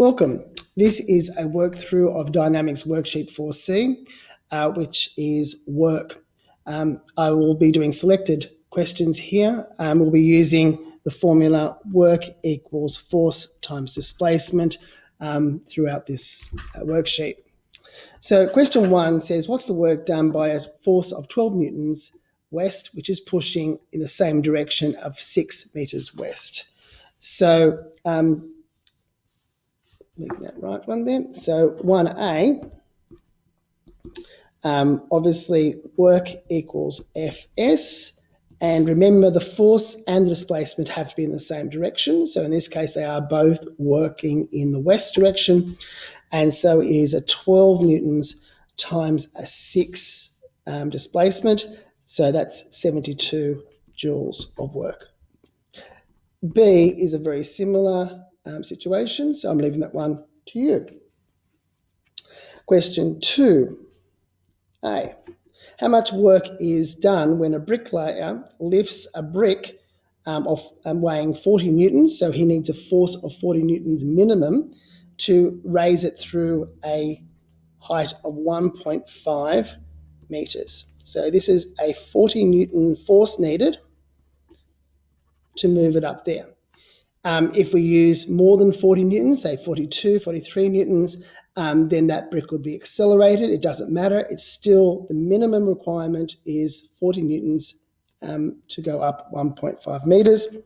Welcome. This is a work through of Dynamics Worksheet 4C, which is work. I will be doing selected questions here. We'll be using the formula work equals force times displacement throughout this worksheet. So question 1 says, what's the work done by a force of 12 newtons west, which is pushing in the same direction of 6 meters west? So make that right one then. So 1A, obviously work equals Fs, and remember the force and the displacement have to be in the same direction. So in this case, they are both working in the west direction, and so it is a 12 newtons times a 6 displacement, so that's 72 joules of work. B is a very similar situation, so I'm leaving that one to you. Question 2A. How much work is done when a bricklayer lifts a brick weighing 40 newtons, so he needs a force of 40 newtons minimum to raise it through a height of 1.5 meters. So this is a 40 newton force needed to move it up there. If we use more than 40 newtons, say 42, 43 newtons, then that brick would be accelerated. It doesn't matter. It's still the minimum requirement is 40 newtons to go up 1.5 meters.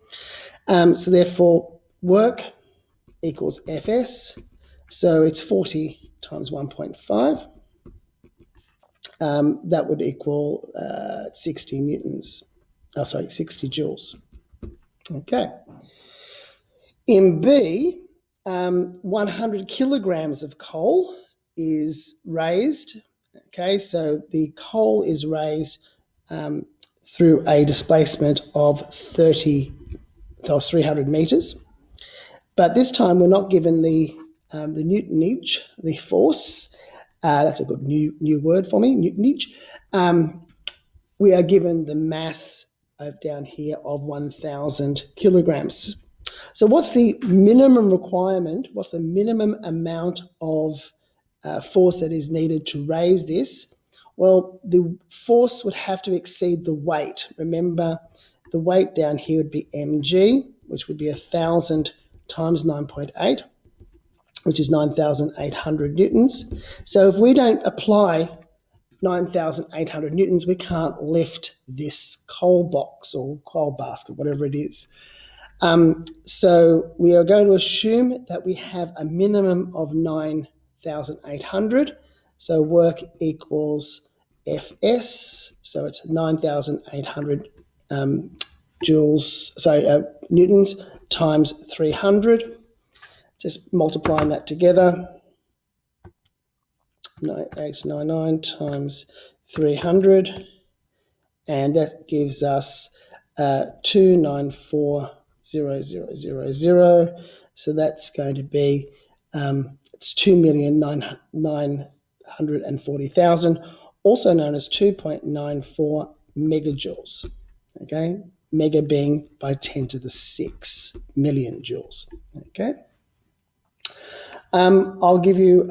So therefore, work equals Fs. So it's 40 times 1.5. That would equal 60 newtons. 60 joules. Okay. In B, 100 kilograms of coal is raised. Okay, so the coal is raised through a displacement of 300 meters. But this time we're not given the newtonage, the force. That's a good new word for me, newtonage. We are given the mass down here of 1,000 kilograms. So what's the minimum requirement? What's the minimum amount of force that is needed to raise this? Well, the force would have to exceed the weight. Remember, the weight down here would be mg, which would be 1,000 times 9.8, which is 9,800 newtons. So if we don't apply 9,800 newtons, we can't lift this coal box or coal basket, whatever it is. So we are going to assume that we have a minimum of 9,800. So work equals Fs. So it's 9,800 newtons times 300. Just multiplying that together. 9899 times 300, and that gives us 294,000. So that's going to be it's 2,940,000, also known as 2.94 megajoules. Okay, mega being by 10 to the 6 million joules. Okay. I'll give you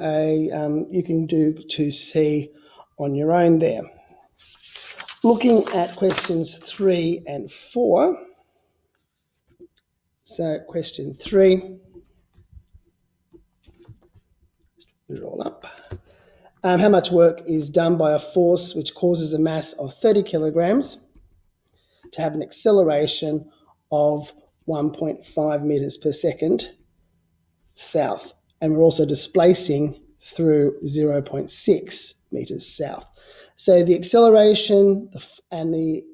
you can do 2C on your own there. Looking at questions 3 and 4. So question 3, put it all up. How much work is done by a force which causes a mass of 30 kilograms to have an acceleration of 1.5 meters per second south? And we're also displacing through 0.6 meters south. So the acceleration and the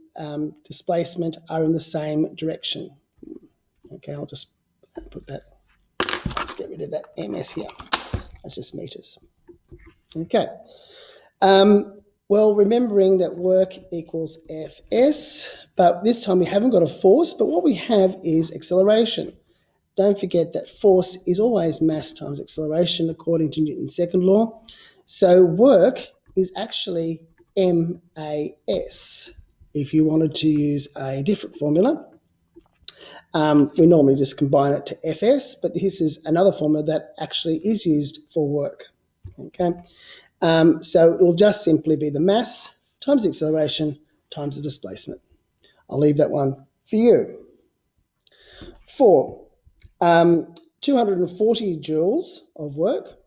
displacement are in the same direction. Okay, I'll just put that, let's get rid of that ms here. That's just meters. Okay. Well, remembering that work equals Fs, but this time we haven't got a force, but what we have is acceleration. Don't forget that force is always mass times acceleration according to Newton's second law. So work is actually MAS if you wanted to use a different formula. We normally just combine it to Fs, but this is another formula that actually is used for work. Okay, so it will just simply be the mass times the acceleration times the displacement. I'll leave that one for you. 4, 240 joules of work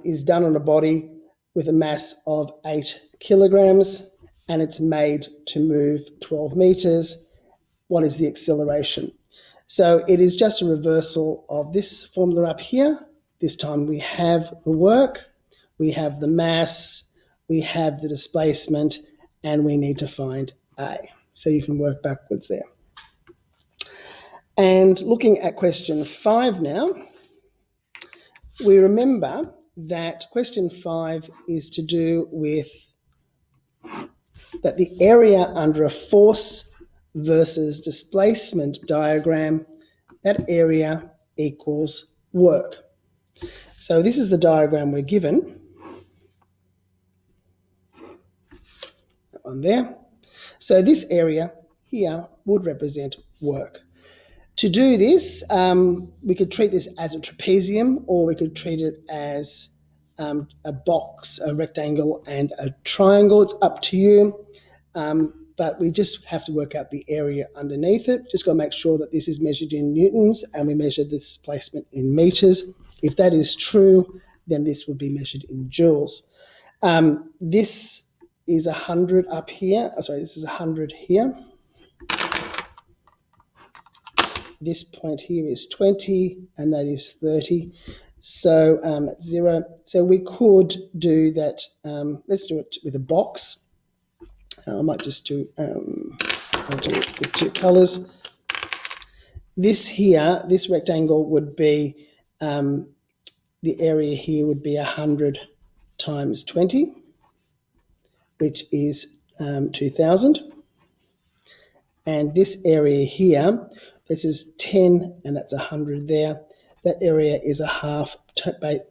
is done on a body with a mass of 8 kilograms, and it's made to move 12 meters. What is the acceleration? So it is just a reversal of this formula up here. This time we have the work, we have the mass, we have the displacement, and we need to find A. So you can work backwards there. And looking at question 5 now, we remember that question 5 is to do with that the area under a force versus displacement diagram, that area equals work. So this is the diagram we're given. That one there. So this area here would represent work. To do this, we could treat this as a trapezium, or we could treat it as a box, a rectangle, and a triangle. It's up to you, but we just have to work out the area underneath it. Just got to make sure that this is measured in newtons and we measure the displacement in meters. If that is true, then this would be measured in joules. This is 100 up here. Sorry, this is 100 here. This point here is 20, and that is 30. So at 0. So we could do that. Let's do it with a box. I might just do, I'll do it with 2 colours. This here, this rectangle would be, the area here would be 100 times 20, which is 2,000. And this area here, this is 10, and that's 100 there. That area is a half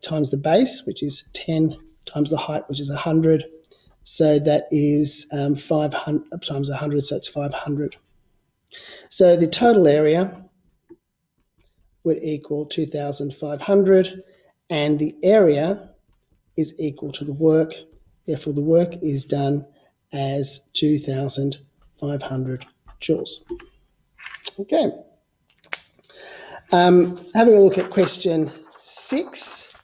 times the base, which is 10, times the height, which is 100. So that is 500 times 100, so it's 500. So the total area would equal 2,500, and the area is equal to the work. Therefore, the work is done as 2,500 joules. Okay. Having a look at question 6.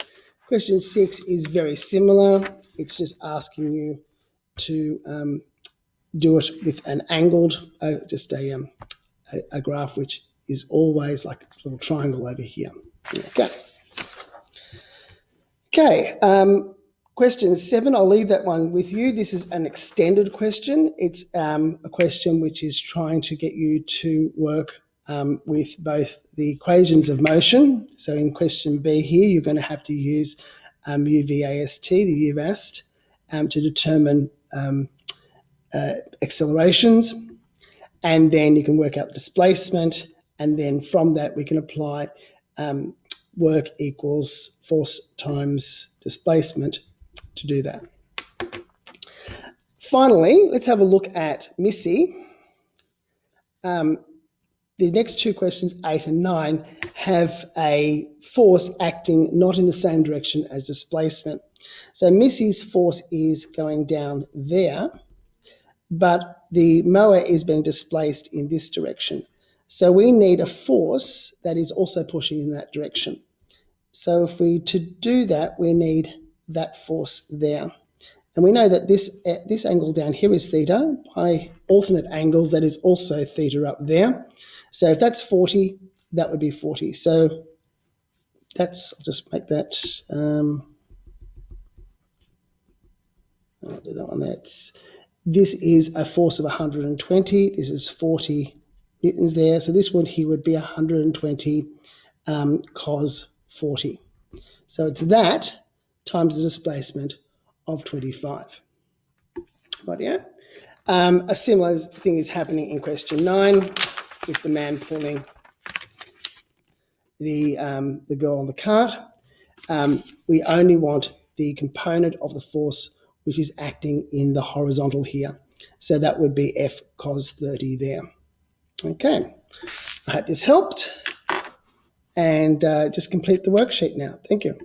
Question 6 is very similar. It's just asking you to do it with an angled, just a graph which is always like this little triangle over here. Okay. Okay. Question 7, I'll leave that one with you. This is an extended question. It's a question which is trying to get you to work with both the equations of motion. So in question B here, you're going to have to use UVAST, the UVAST, to determine accelerations. And then you can work out displacement. And then from that, we can apply work equals force times displacement to do that. Finally, let's have a look at Missy. The next 2 questions, 8 and 9, have a force acting not in the same direction as displacement. So Missy's force is going down there, but the mower is being displaced in this direction. So we need a force that is also pushing in that direction. So if we to do that, we need that force there. And we know that this angle down here is theta. By alternate angles, that is also theta up there. So if that's 40, that would be 40. So that's, I'll just make that, I'll do that one. This is a force of 120. This is 40 newtons there. So this one here would be 120 cos 40. So it's that times the displacement of 25. Right, yeah. A similar thing is happening in question 9 with the man pulling the girl on the cart. We only want the component of the force which is acting in the horizontal here. So that would be F cos 30 there. Okay, I hope this helped, and just complete the worksheet now. Thank you.